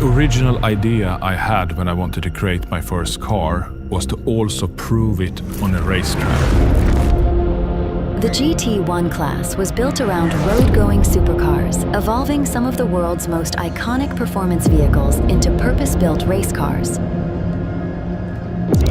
original idea I had when I wanted to create my first car was to also prove it on a racetrack. The GT1 class was built around road-going supercars, evolving some of the world's most iconic performance vehicles into purpose-built race cars.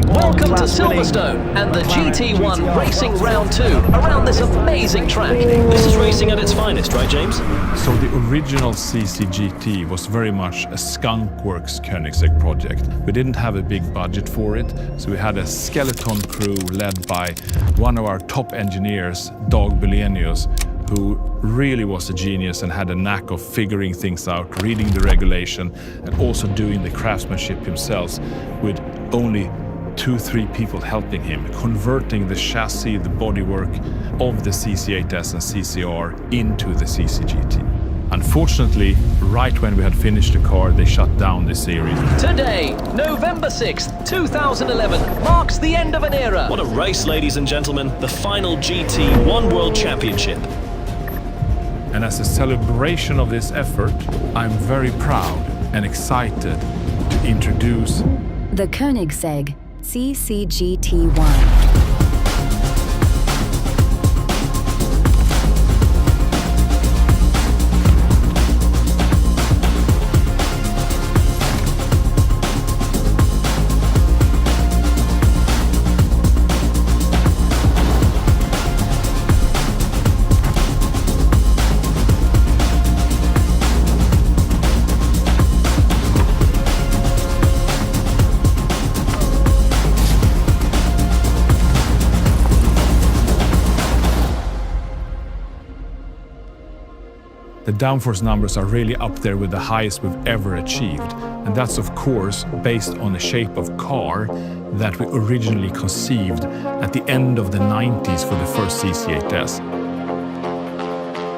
Welcome to Silverstone and the GT1 Racing Round 2 around this amazing track. This is racing at its finest, right, James? So the original CCGT was very much a skunkworks Koenigsegg project. We didn't have a big budget for it, so we had a skeleton crew led by one of our top engineers, Dag Belenius, who really was a genius and had a knack of figuring things out, reading the regulation, and also doing the craftsmanship himself with only 2-3 people helping him, converting the chassis, the bodywork of the CC8S and CCR into the CCGT. Unfortunately, right when we had finished the car, they shut down the series. Today, November 6th, 2011, marks the end of an era. What a race, ladies and gentlemen. The final GT1 World Championship. And as a celebration of this effort, I'm very proud and excited to introduce The Koenigsegg CCGT1. The downforce numbers are really up there with the highest we've ever achieved. And that's of course based on the shape of car that we originally conceived at the end of the 90s for the first CC8S.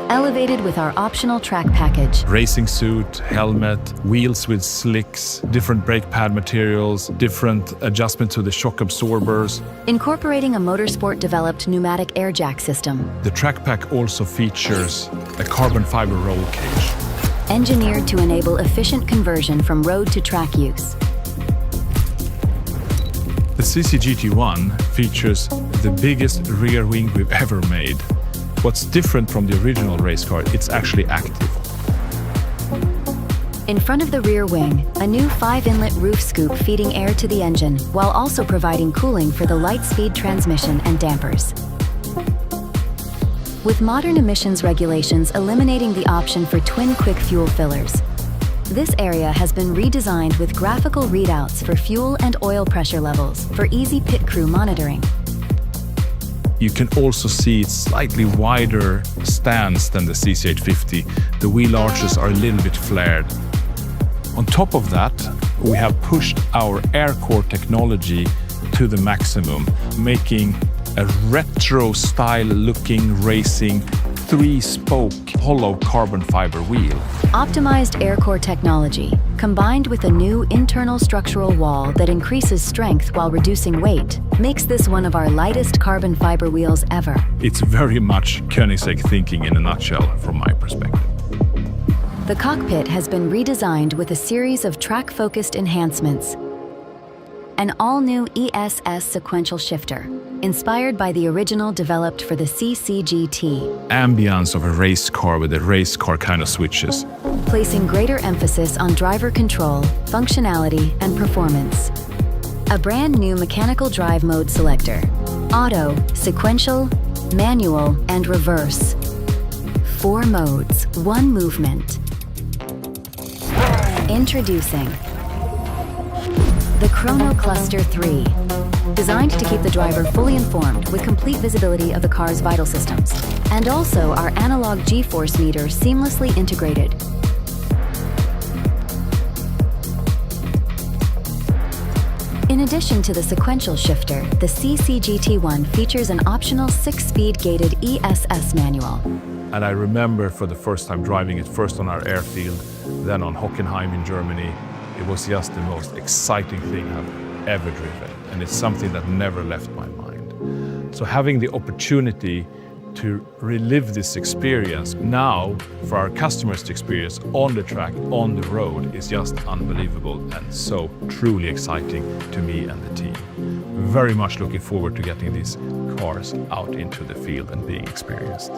Elevated with our optional track package. Racing suit, helmet, wheels with slicks, different brake pad materials, different adjustment to the shock absorbers. Incorporating a motorsport-developed pneumatic air jack system. The track pack also features a carbon fiber roll cage. Engineered to enable efficient conversion from road to track use. The CCGT1 features the biggest rear wing we've ever made. What's different from the original race car, it's actually active. In front of the rear wing, a new 5-inlet roof scoop feeding air to the engine, while also providing cooling for the light-speed transmission and dampers. With modern emissions regulations eliminating the option for twin quick fuel fillers. This area has been redesigned with graphical readouts for fuel and oil pressure levels for easy pit crew monitoring. You can also see it's slightly wider stance than the CC850. The wheel arches are a little bit flared. On top of that, we have pushed our air core technology to the maximum, making a retro style looking racing 3-spoke hollow carbon fiber wheel. Optimized air core technology, combined with a new internal structural wall that increases strength while reducing weight, makes this one of our lightest carbon fiber wheels ever. It's very much Koenigsegg thinking in a nutshell from my perspective. The cockpit has been redesigned with a series of track-focused enhancements. An all-new ESS sequential shifter, inspired by the original developed for the CCGT. Ambience of a race car with a race car kind of switches. Placing greater emphasis on driver control, functionality, and performance. A brand new mechanical drive mode selector. Auto, sequential, manual, and reverse. 4 modes, 1 movement. Introducing the Chrono Cluster 3, designed to keep the driver fully informed with complete visibility of the car's vital systems, and also our analog G-force meter seamlessly integrated. In addition to the sequential shifter, the CCGT1 features an optional 6-speed gated ESS manual. And I remember for the first time driving it, first on our airfield, then on Hockenheim in Germany. It was just the most exciting thing I've ever driven. And it's something that never left my mind. So having the opportunity to relive this experience now for our customers to experience on the track, on the road, is just unbelievable and so truly exciting to me and the team. Very much looking forward to getting these cars out into the field and being experienced.